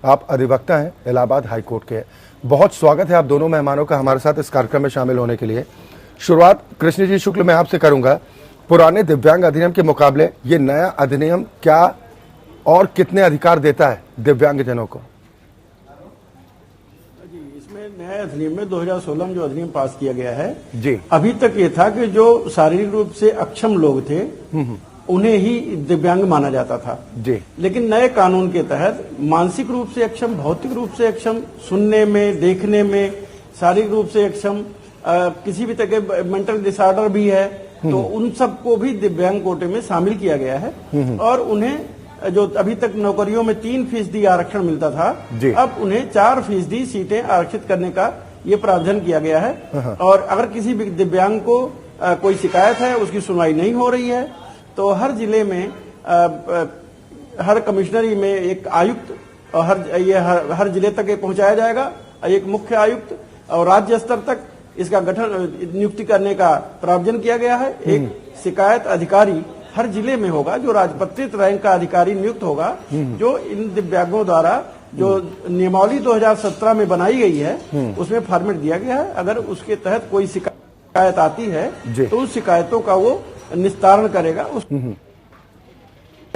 आप अधिवक्ता हैं, इलाहाबाद हाई कोर्ट के। बहुत स्वागत है आप दोनों मेहमानों का हमारे साथ इस कार्यक्रम में शामिल होने के लिए। शुरुआत कृष्ण जी शुक्ल मैं आपसे करूंगा। पुराने दिव्यांग अधिनियम के मुकाबले ये नया अधिनियम क्या और कितने अधिकार देता है दिव्यांगजनों को? इसमें नया अधिनियम में 2016 में जो अधिनियम पास किया गया है जी, अभी तक ये था कि जो शारीरिक रूप से अक्षम लोग थे उन्हें ही दिव्यांग माना जाता था जी। लेकिन नए कानून के तहत मानसिक रूप से अक्षम, भौतिक रूप से अक्षम, सुनने में, देखने में, शारीरिक रूप से अक्षम, किसी भी तरह के मेंटल डिसऑर्डर भी है तो उन सबको भी दिव्यांग कोटे में शामिल किया गया है। और उन्हें जो अभी तक नौकरियों में 3% आरक्षण मिलता था, अब उन्हें 4% सीटें आरक्षित करने का ये प्रावधान किया गया है। और अगर किसी भी दिव्यांग को कोई शिकायत है, उसकी सुनवाई नहीं हो रही है, तो हर जिले में हर कमिश्नरी में एक आयुक्त और हर जिले तक ये पहुंचाया जाएगा, एक मुख्य आयुक्त, और राज्य स्तर तक इसका गठन नियुक्ति करने का प्रावधान किया गया है। एक शिकायत अधिकारी हर जिले में होगा जो राजपत्रित रैंक का अधिकारी नियुक्त होगा, जो इन दिव्यांगों द्वारा जो नियमावली 2017 में बनाई गई है उसमें फॉर्मेट दिया गया है। अगर उसके तहत कोई शिकायत आती है तो उस शिकायतों का वो निस्तारण करेगा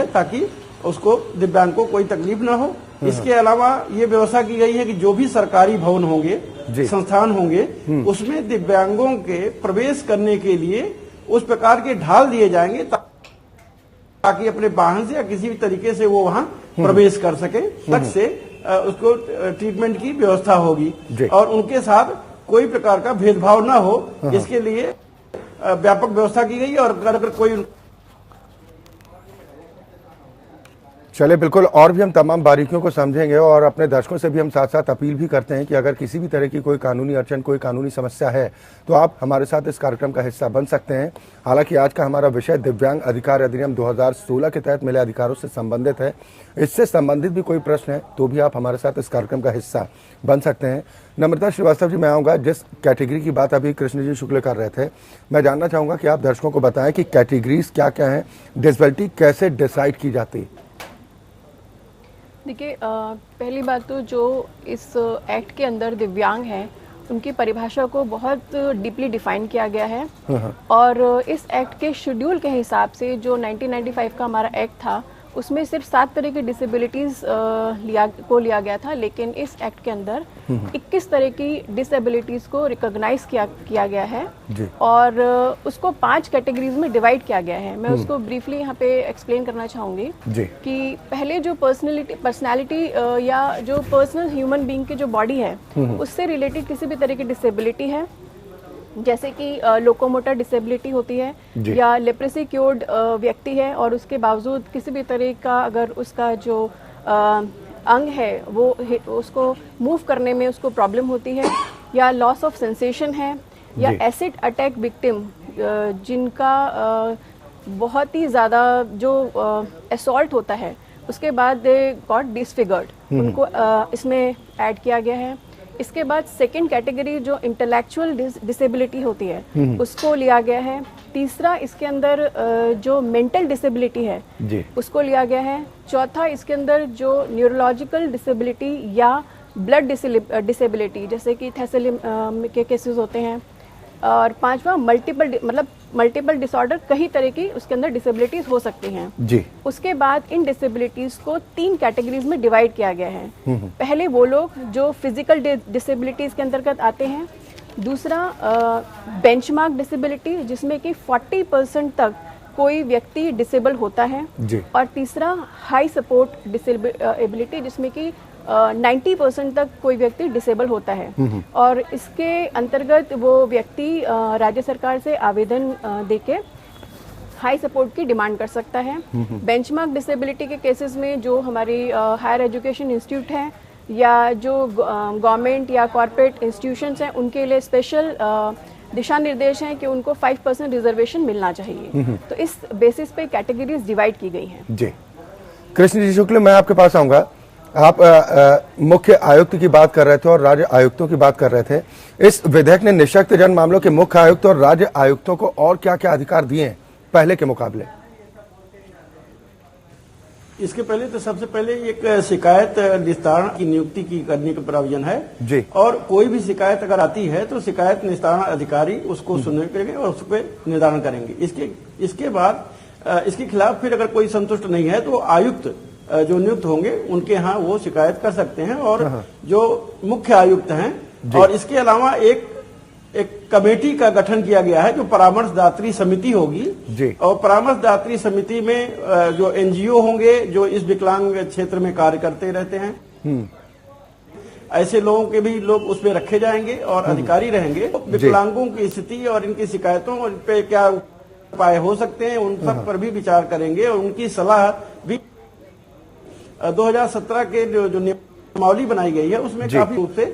ताकि उसको दिव्यांग को कोई तकलीफ ना हो। इसके अलावा ये व्यवस्था की गई है कि जो भी सरकारी भवन होंगे, संस्थान होंगे, उसमें दिव्यांगों के प्रवेश करने के लिए उस प्रकार के ढाल दिए जाएंगे ताकि अपने वाहन से या किसी भी तरीके से वो वहां प्रवेश कर सके। तक से उसको ट्रीटमेंट की व्यवस्था होगी और उनके साथ कोई प्रकार का भेदभाव ना हो, इसके लिए व्यापक व्यवस्था की गई है। और अगर कोई चले बिल्कुल, और भी हम तमाम बारीकियों को समझेंगे और अपने दर्शकों से भी हम साथ साथ अपील भी करते हैं कि अगर किसी भी तरह की कोई कानूनी अड़चन, कोई कानूनी समस्या है तो आप हमारे साथ इस कार्यक्रम का हिस्सा बन सकते हैं। हालांकि आज का हमारा विषय दिव्यांग अधिकार अधिनियम 2016 के तहत मिले अधिकारों से संबंधित है। इससे संबंधित भी कोई प्रश्न है तो भी आप हमारे साथ इस कार्यक्रम का हिस्सा बन सकते हैं। नम्रता श्रीवास्तव जी, मैं आऊँगा, जिस कैटेगरी की बात अभी कृष्ण जी शुक्ल कर रहे थे, मैं जानना चाहूँगा कि आप दर्शकों को बताएं कि कैटेगरीज क्या क्या हैं, डिसेबिलिटी कैसे डिसाइड की जाती है? देखिए, पहली बात तो जो इस एक्ट के अंदर दिव्यांग हैं उनकी परिभाषा को बहुत डीपली डिफाइन किया गया है। और इस एक्ट के शेड्यूल के हिसाब से जो 1995 का हमारा एक्ट था उसमें सिर्फ 7 तरह की डिसेबिलिटीज़ लिया गया था, लेकिन इस एक्ट के अंदर 21 तरह की डिसेबिलिटीज़ को रिकॉग्नाइज किया गया है और उसको 5 कैटेगरीज में डिवाइड किया गया है। मैं उसको ब्रीफली यहाँ पे एक्सप्लेन करना चाहूँगी कि पहले जो पर्सनैलिटी या जो पर्सनल ह्यूमन बीइंग की जो बॉडी है उससे रिलेटेड किसी भी तरह की डिसेबिलिटी है, जैसे कि लोकोमोटर डिसेबिलिटी होती है या लेप्रेसी क्योर्ड व्यक्ति है और उसके बावजूद किसी भी तरह का अगर उसका जो अंग है वो उसको मूव करने में उसको प्रॉब्लम होती है, या लॉस ऑफ सेंसेशन है, या एसिड अटैक विक्टिम जिनका बहुत ही ज़्यादा जो असॉल्ट होता है उसके बाद दे गॉट डिसफिगर्ड, उनको इसमें ऐड किया गया है। इसके बाद सेकंड कैटेगरी जो इंटेलेक्चुअल डिसेबिलिटी होती है उसको लिया गया है। तीसरा इसके अंदर जो मेंटल डिसेबिलिटी है उसको लिया गया है। चौथा इसके अंदर जो न्यूरोलॉजिकल डिसेबिलिटी या ब्लड डिसेबिलिटी जैसे कि थैलेसीमिया के केसेस होते हैं। और पांचवा मल्टीपल डिसऑर्डर, कई तरह की उसके अंदर डिसेबिलिटीज हो सकती हैं। उसके बाद इन डिसेबिलिटीज को 3 कैटेगरीज में डिवाइड किया गया है। पहले वो लोग जो फिजिकल डिसेबिलिटीज के अंतर्गत आते हैं, दूसरा बेंचमार्क डिसेबिलिटी जिसमें कि 40% तक कोई व्यक्ति डिसेबल होता है, और तीसरा हाई सपोर्ट डिसेबिलिटी जिसमें कि 90% तक कोई व्यक्ति डिसेबल होता है। और इसके अंतर्गत वो व्यक्ति राज्य सरकार से आवेदन देके हाई सपोर्ट की डिमांड कर सकता है। बेंचमार्क डिसेबिलिटी के केसेस में जो हमारी हायर एजुकेशन इंस्टीट्यूट हैं या जो गवर्नमेंट या कॉर्पोरेट इंस्टीट्यूशंस हैं उनके लिए स्पेशल दिशा निर्देश हैं कि उनको 5% रिजर्वेशन मिलना चाहिए। तो इस बेसिस पे कैटेगरीज डिवाइड की गई हैं। जी, कृष्ण जी शुक्ल, मैं आपके पास आऊंगा। आप मुख्य आयुक्त की बात कर रहे थे और राज्य आयुक्तों की बात कर रहे थे। इस विधेयक ने निःशक्त जन मामलों के मुख्य आयुक्त और राज्य आयुक्तों को और क्या क्या अधिकार दिए हैं पहले के मुकाबले? इसके पहले तो सबसे पहले एक शिकायत निस्तारण की नियुक्ति की करने का प्रावधान है जी। और कोई भी शिकायत अगर आती है तो शिकायत निस्तारण अधिकारी उसको सुनने करेंगे और उस पर निदान करेंगे। इसके बाद इसके खिलाफ फिर अगर कोई संतुष्ट नहीं है तो आयुक्त जो नियुक्त होंगे उनके यहाँ वो शिकायत कर सकते हैं और जो मुख्य आयुक्त हैं। और इसके अलावा एक कमेटी का गठन किया गया है जो परामर्शदात्री समिति होगी जी। और परामर्शदात्री समिति में जो एनजीओ होंगे जो इस विकलांग क्षेत्र में कार्य करते रहते हैं, ऐसे लोगों के भी लोग उसमें रखे जाएंगे और अधिकारी रहेंगे। विकलांगों की स्थिति और इनकी शिकायतों पे क्या उपाय हो सकते हैं उन सब पर भी विचार करेंगे और उनकी सलाह भी 2017 के जो नियमावली बनाई गई है उसमें काफी रूप से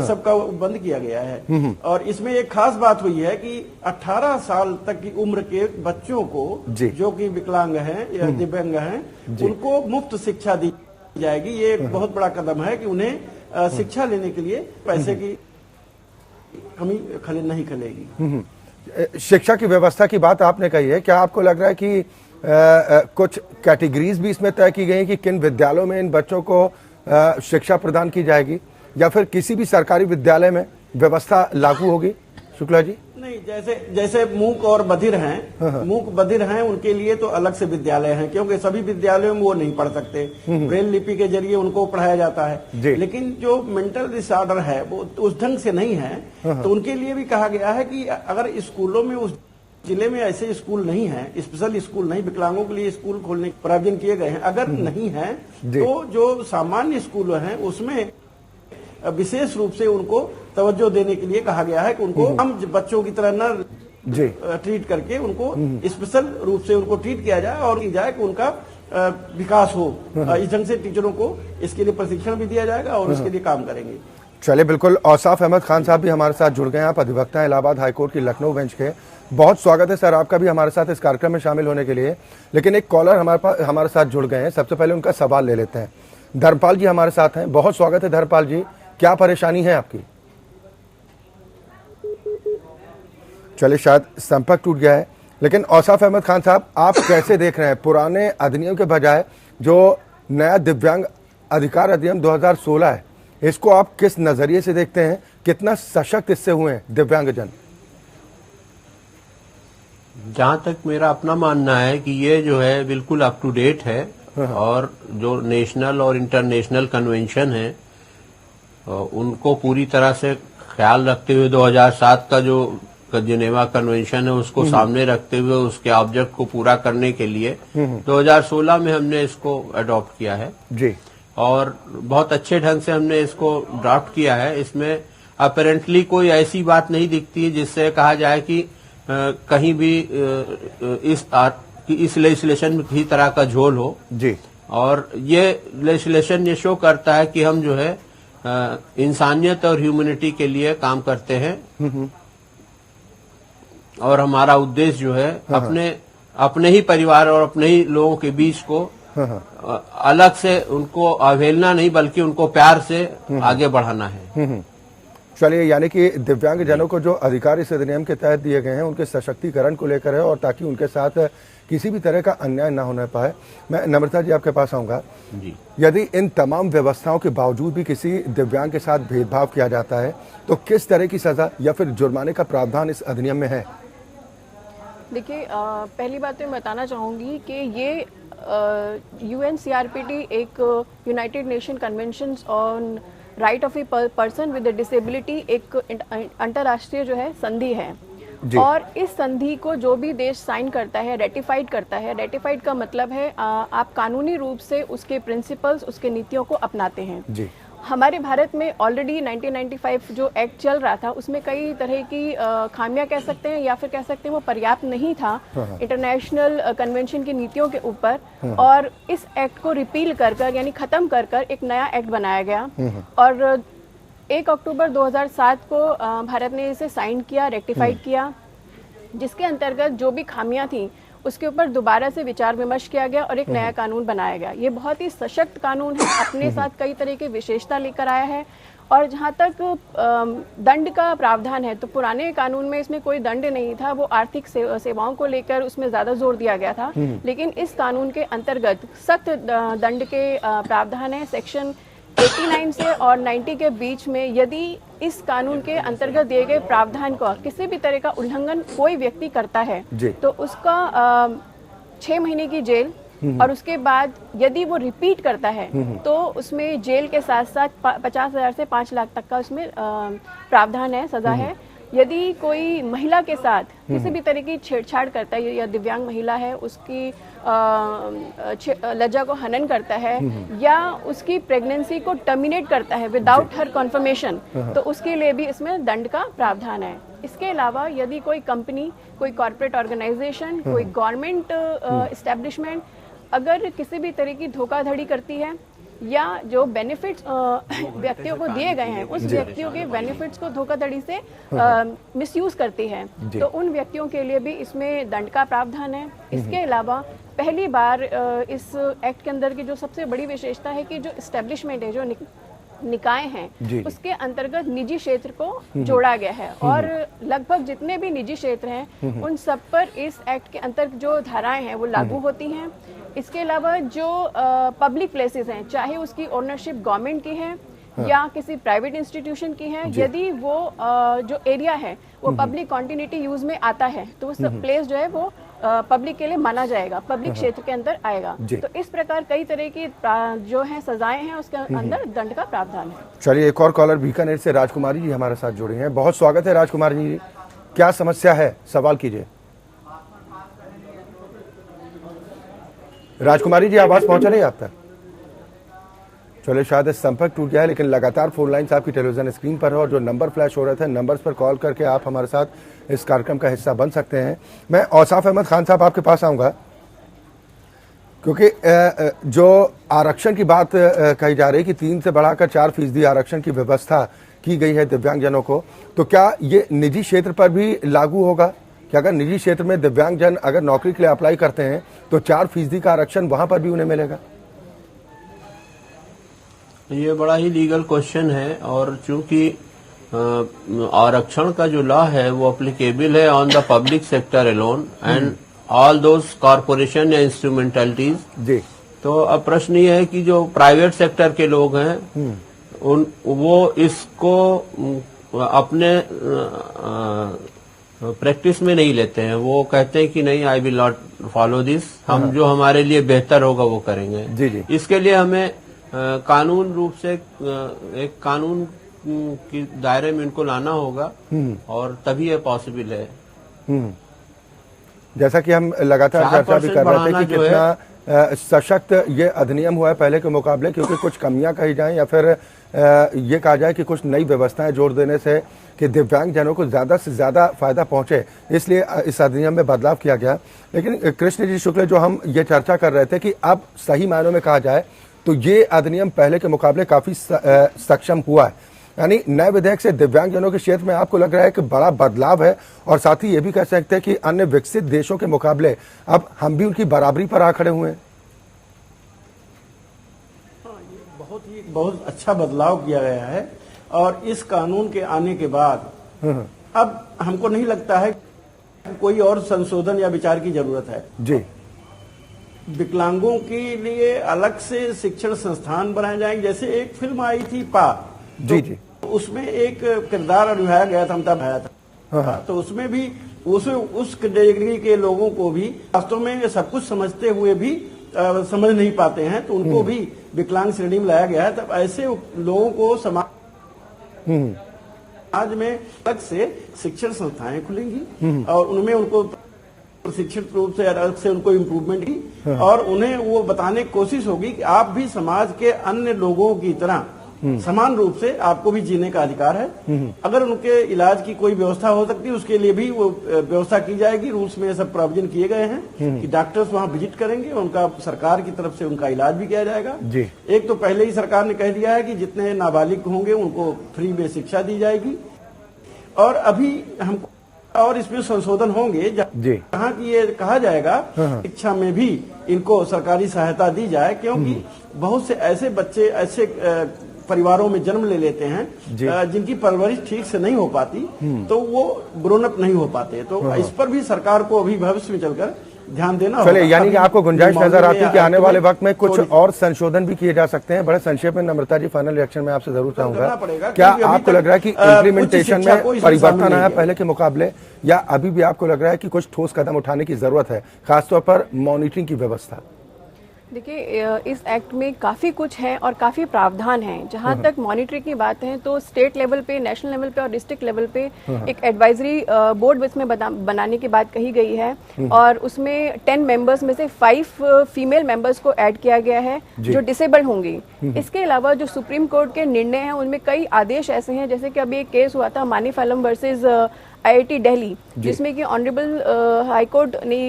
सबका बंद किया गया है। और इसमें एक खास बात हुई है कि 18 साल तक की उम्र के बच्चों को जो कि विकलांग हैं या दिव्यांग हैं उनको मुफ्त शिक्षा दी जाएगी। ये एक बहुत बड़ा कदम है कि उन्हें शिक्षा लेने के लिए पैसे की कमी नहीं खलेगी। शिक्षा की व्यवस्था की बात आपने कही है, क्या आपको लग रहा है कि कुछ कैटेगरीज भी इसमें तय की गई कि किन विद्यालयों में इन बच्चों को शिक्षा प्रदान की जाएगी या फिर किसी भी सरकारी विद्यालय में व्यवस्था लागू होगी? शुक्ला जी। नहीं, जैसे मूक और बधिर हैं, मूक बधिर हैं उनके लिए तो अलग से विद्यालय हैं क्योंकि सभी विद्यालयों में वो नहीं पढ़ सकते, ब्रेल लिपि के जरिए उनको पढ़ाया जाता है। लेकिन जो मेंटल डिसऑर्डर है वो उस ढंग से नहीं है तो उनके लिए भी कहा गया है कि अगर स्कूलों में उस जिले में ऐसे स्कूल नहीं है, स्पेशल स्कूल नहीं, विकलांगों के लिए स्कूल खोलने के प्रावधान किए गए हैं, अगर नहीं है तो जो सामान्य स्कूल हैं उसमें विशेष रूप से उनको तवज्जो देने के लिए कहा गया है कि उनको हम बच्चों की तरह न ट्रीट करके उनको स्पेशल रूप से उनको ट्रीट किया जाए और की जाए कि उनका विकास हो। इस ढंग से टीचरों को इसके लिए प्रशिक्षण भी दिया जाएगा और इसके लिए काम करेंगे। चलिए, बिल्कुल। औसाफ अहमद खान साहब भी हमारे साथ जुड़ गए हैं। आप अधिवक्ता हैं इलाहाबाद हाईकोर्ट की लखनऊ बेंच के। बहुत स्वागत है सर आपका भी हमारे साथ इस कार्यक्रम में शामिल होने के लिए। लेकिन एक कॉलर हमारे साथ जुड़ गए हैं, सबसे पहले उनका सवाल ले लेते हैं। धर्मपाल जी हमारे साथ हैं, बहुत स्वागत है धर्मपाल जी, क्या परेशानी है आपकी? चलिए, शायद संपर्क टूट गया है। लेकिन औसाफ अहमद खान साहब, आप कैसे देख रहे हैं पुराने अधिनियम के बजाय जो नया दिव्यांग अधिकार अधिनियम 2016 है, इसको आप किस नजरिए से देखते हैं? कितना सशक्त इससे हुए हैं दिव्यांगजन? जहां तक मेरा अपना मानना है कि ये जो है बिल्कुल अप टू डेट है और जो नेशनल और इंटरनेशनल कन्वेंशन है उनको पूरी तरह से ख्याल रखते हुए 2007 का जो जिनेवा कन्वेंशन है उसको सामने रखते हुए उसके ऑब्जेक्ट को पूरा करने के लिए 2016 में हमने इसको अडॉप्ट किया है जी। और बहुत अच्छे ढंग से हमने इसको ड्राफ्ट किया है। इसमें अपेरेंटली कोई ऐसी बात नहीं दिखती है जिससे कहा जाए कि कहीं भी इस लेजिस्लेशन में किसी तरह का झोल हो जी। और ये लेजिस्लेशन ये शो करता है कि हम जो है इंसानियत और ह्यूमैनिटी के लिए काम करते हैं और हमारा उद्देश्य जो है अपने ही परिवार और अपने ही लोगों के बीच को अलग से उनको अवहेलना नहीं बल्कि उनको प्यार से आगे बढ़ाना है। चलिए, यानी कि दिव्यांगजनों को जो अधिकार इस अधिनियम के तहत दिए गए हैं उनके सशक्तिकरण को लेकर है और ताकि उनके साथ किसी भी तरह का अन्याय न होने पाए। मैं नम्रता जी आपके पास आऊंगा जी। यदि इन तमाम व्यवस्थाओं के बावजूद भी किसी दिव्यांग के साथ भेदभाव किया जाता है तो किस तरह की सजा या फिर जुर्माने का प्रावधान इस अधिनियम में है? देखिए, पहली बात तो मैं बताना चाहूँगी कि ये UNCRPD एक United nation convention on right of a person with disability एक अंतर्राष्ट्रीय जो है संधि है और इस संधि को जो भी देश साइन करता है, रेटिफाइड करता है, रेटिफाइड का मतलब है आप कानूनी रूप से उसके प्रिंसिपल्स, उसके नीतियों को अपनाते हैं जी। हमारे भारत में ऑलरेडी 1995 जो एक्ट चल रहा था उसमें कई तरह की खामियां कह सकते हैं या फिर कह सकते हैं वो पर्याप्त नहीं था इंटरनेशनल कन्वेंशन की नीतियों के ऊपर और इस एक्ट को रिपील कर यानी खत्म कर एक नया एक्ट बनाया गया और 1 अक्टूबर 2007 को भारत ने इसे साइन किया, रेक्टिफाइड किया, जिसके अंतर्गत जो भी खामियां थी उसके ऊपर दोबारा से विचार विमर्श किया गया और एक नया कानून बनाया गया। ये बहुत ही सशक्त कानून है, अपने साथ कई तरह की विशेषता लेकर आया है और जहाँ तक दंड का प्रावधान है, तो पुराने कानून में इसमें कोई दंड नहीं था, वो आर्थिक सेवाओं को लेकर उसमें ज्यादा जोर दिया गया था। लेकिन इस कानून के अंतर्गत सख्त दंड के प्रावधान है। सेक्शन 89 से और 90 के बीच में यदि इस कानून के अंतर्गत दिए गए प्रावधान का किसी भी तरह का उल्लंघन कोई व्यक्ति करता है तो उसका 6 महीने की जेल और उसके बाद यदि वो रिपीट करता है तो उसमें जेल के साथ साथ 50,000 से 5 लाख तक का उसमें प्रावधान है, सजा है। यदि कोई महिला के साथ किसी भी तरह की छेड़छाड़ करता है या दिव्यांग महिला है, उसकी लज्जा को हनन करता है या उसकी प्रेगनेंसी को टर्मिनेट करता है विदाउट हर कन्फर्मेशन, तो उसके लिए भी इसमें दंड का प्रावधान है। इसके अलावा यदि कोई कंपनी, कोई कॉर्पोरेट ऑर्गेनाइजेशन, कोई गवर्नमेंट एस्टेब्लिशमेंट अगर किसी भी तरह की धोखाधड़ी करती है या जो बेनिफिट्स व्यक्तियों को दिए गए हैं उस व्यक्तियों के बेनिफिट्स को धोखाधड़ी से मिसयूज करती है, तो उन व्यक्तियों के लिए भी इसमें दंड का प्रावधान है। इसके अलावा पहली बार इस एक्ट के अंदर की जो सबसे बड़ी विशेषता है कि जो एस्टेब्लिशमेंट है, जो निकाय हैं, उसके अंतर्गत निजी क्षेत्र को जोड़ा गया है और लगभग जितने भी निजी क्षेत्र हैं उन सब पर इस एक्ट के अंतर्गत जो धाराएं हैं वो लागू होती हैं। इसके अलावा जो पब्लिक प्लेसेस हैं, चाहे उसकी ओनरशिप गवर्नमेंट की है या किसी प्राइवेट इंस्टीट्यूशन की है, यदि वो जो एरिया है वो पब्लिक कॉन्टिन्यूटी यूज में आता है तो उस प्लेस जो है वो पब्लिक के लिए माना जाएगा, पब्लिक क्षेत्र के अंदर आएगा। तो इस प्रकार कई तरह की जो है सजाएं हैं उसके अंदर दंड का प्रावधान है। चलिए, एक और कॉलर बीकानेर से राजकुमारी जी हमारे साथ जुड़े हैं। बहुत स्वागत है राजकुमारी जी, क्या समस्या है, सवाल कीजिए। राजकुमारी जी, आवाज पहुंचा रही है आप तक? चलिए, शायद संपर्क टूट गया है, लेकिन लगातार फोन लाइन्स आपकी टेलीविजन स्क्रीन पर है और जो नंबर फ्लैश हो रहे थे, नंबर्स पर कॉल करके आप हमारे साथ इस कार्यक्रम का हिस्सा बन सकते हैं। मैं औसाफ अहमद खान साहब आपके पास आऊंगा, क्योंकि जो आरक्षण की बात कही जा रही है कि 3 से बढ़ाकर 4% आरक्षण की व्यवस्था की गई है दिव्यांगजनों को, तो क्या ये निजी क्षेत्र पर भी लागू होगा? कि अगर निजी क्षेत्र में दिव्यांगजन अगर नौकरी के लिए अप्लाई करते हैं तो 4% का आरक्षण वहां पर भी उन्हें मिलेगा? ये बड़ा ही लीगल क्वेश्चन है और चूंकि आरक्षण का जो लॉ है वो अप्लीकेबल है on the public sector alone and all those corporation या इंस्ट्रूमेंटलिटीज जी, तो अब प्रश्न ये है कि जो प्राइवेट सेक्टर के लोग हैं वो इसको अपने प्रैक्टिस में नहीं लेते हैं। वो कहते हैं कि नहीं, I will not follow this, हम जो हमारे लिए बेहतर होगा वो करेंगे। जी जी। इसके लिए हमें कानून रूप से एक कानून की दायरे में इनको लाना होगा और तभी ये पॉसिबल है। जैसा कि हम लगातार चर्चा भी कर रहे थे कि कितना सशक्त ये अधिनियम हुआ है पहले के मुकाबले, क्योंकि कुछ कमियां कही जाएं या फिर ये कहा जाए कि कुछ नई व्यवस्थाएं जोड़ देने से कि दिव्यांगजनों को ज्यादा से ज्यादा फायदा पहुंचे, इसलिए इस अधिनियम में बदलाव किया गया। लेकिन कृष्ण जी शुक्ल, जो हम ये चर्चा कर रहे थे कि अब सही मायनों में कहा जाए तो ये अधिनियम पहले के मुकाबले काफी सक्षम हुआ है, यानी नए विधेयक से दिव्यांगजनों के क्षेत्र में आपको लग रहा है कि बड़ा बदलाव है, और साथ ही ये भी कह सकते हैं कि अन्य विकसित देशों के मुकाबले अब हम भी उनकी बराबरी पर आ खड़े हुए हैं। बहुत अच्छा बदलाव किया गया है और इस कानून के आने के बाद अब हमको नहीं लगता है कि कोई और संशोधन या विचार की जरूरत है जी। विकलांगों के लिए अलग से शिक्षण संस्थान बनाए जाएंगे। जैसे एक फिल्म आई थी पा, जी जी, उसमें एक किरदार निभाया गया था, अमिताभ भाया था, तो उसमें भी उस कैटेगरी के लोगों को भी वास्तव में सब कुछ समझते हुए भी समझ नहीं पाते हैं, तो उनको भी विकलांग श्रेणी में लाया गया है। तब ऐसे लोगों को समाज में अलग से शिक्षण संस्थाएं खुलेंगी और उनमें उनको प्रशिक्षित रूप से अलग से उनको इम्प्रूवमेंट की और उन्हें वो बताने की कोशिश होगी कि आप भी समाज के अन्य लोगों की तरह समान रूप से आपको भी जीने का अधिकार है। अगर उनके इलाज की कोई व्यवस्था हो सकती है उसके लिए भी वो व्यवस्था की जाएगी। रूल्स में सब प्रोविजन किए गए हैं कि डॉक्टर्स वहां विजिट करेंगे, उनका सरकार की तरफ से उनका इलाज भी किया जाएगा जी। एक तो पहले ही सरकार ने कह दिया है कि जितने नाबालिग होंगे उनको फ्री में शिक्षा दी जाएगी और अभी हमको और इसमें संशोधन होंगे जहाँ की ये कहा जाएगा शिक्षा में भी इनको सरकारी सहायता दी जाए, क्योंकि बहुत से ऐसे बच्चे ऐसे परिवारों में जन्म ले लेते हैं, जिनकी परवरिश ठीक से नहीं हो पाती, तो वो ग्रोन अप नहीं हो पाते। तो इस पर भी सरकार को अभी भविष्य में चलकर ध्यान देना चले, होगा। यानी कि आपको गुंजाइश मामले नजर आती है कि आने वाले वक्त में कुछ थोड़ी- और संशोधन भी किए जा सकते हैं। बड़े संक्षेप में नम्रता जी, फाइनल रिएक्शन में आपसे जरूर करना चाहूंगा, पड़ेगा, क्या क्योंकि अभी आपको तक, लग रहा है कि उच्च इम्प्लीमेंटेशन शिक्षा में को इसमें परिवर्तन शामिल आया नहीं पहले के मुकाबले, या अभी भी आपको लग रहा है कि कुछ ठोस कदम उठाने की जरूरत है, खासतौर पर मॉनिटरिंग की व्यवस्था? देखिए, इस एक्ट में काफ़ी कुछ है और काफ़ी प्रावधान है। जहाँ तक मॉनिटरिंग की बात है तो स्टेट लेवल पे, नेशनल लेवल पे और डिस्ट्रिक्ट लेवल पे एक एडवाइजरी बोर्ड इसमें बनाने की बात कही गई है, और उसमें 10 मेंबर्स में से 5 फीमेल मेंबर्स को ऐड किया गया है जो डिसेबल्ड होंगी। इसके अलावा जो सुप्रीम कोर्ट के निर्णय हैं उनमें कई आदेश ऐसे हैं, जैसे कि अभी एक केस हुआ था मानीफेलम वर्सेज IIT दिल्ली, जिसमें कि ऑनरेबल हाई कोर्ट ने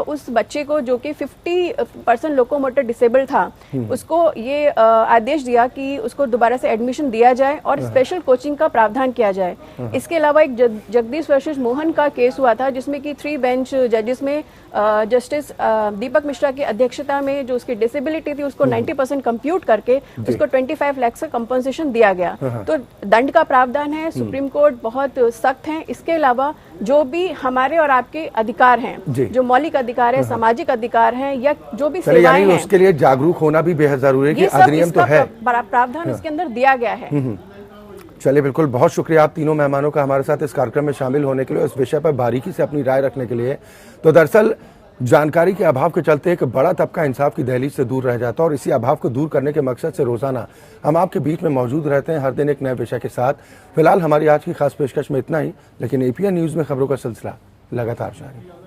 उस बच्चे को जो कि 50% लोकोमोटर डिसेबल था, उसको ये आदेश दिया कि उसको दोबारा से एडमिशन दिया जाए और स्पेशल कोचिंग का प्रावधान किया जाए। इसके अलावा एक जगदीश वर्सेस मोहन का केस हुआ था, जिसमें कि 3 बेंच जजेस में जस्टिस दीपक मिश्रा की अध्यक्षता में जो उसकी डिसेबिलिटी थी उसको 90% कंप्यूट करके उसको 25 लाख का कंपनसेशन दिया गया। तो दंड का प्रावधान है, सुप्रीम कोर्ट बहुत सख्त है। इसके अलावा जो भी हमारे और आपके अधिकार हैं, जो मौलिक अधिकार है, सामाजिक अधिकार हैं, या जो भी सेवाएं यानी हैं, उसके लिए जागरूक होना भी बेहद जरूरी है कि ये सब अधिनियम तो इसका है। प्रावधान इसके अंदर दिया गया है। चलिए, बिल्कुल, बहुत शुक्रिया आप तीनों मेहमानों का हमारे साथ इस कार्यक्रम में शामिल होने के लिए, इस विषय पर बारीकी से अपनी राय रखने के लिए। तो दरअसल जानकारी के अभाव के चलते एक बड़ा तबका इंसाफ की दहलीज से दूर रह जाता है, और इसी अभाव को दूर करने के मकसद से रोजाना हम आपके बीच में मौजूद रहते हैं, हर दिन एक नए विषय के साथ। फिलहाल हमारी आज की खास पेशकश में इतना ही, लेकिन APN न्यूज में खबरों का सिलसिला लगातार जारी।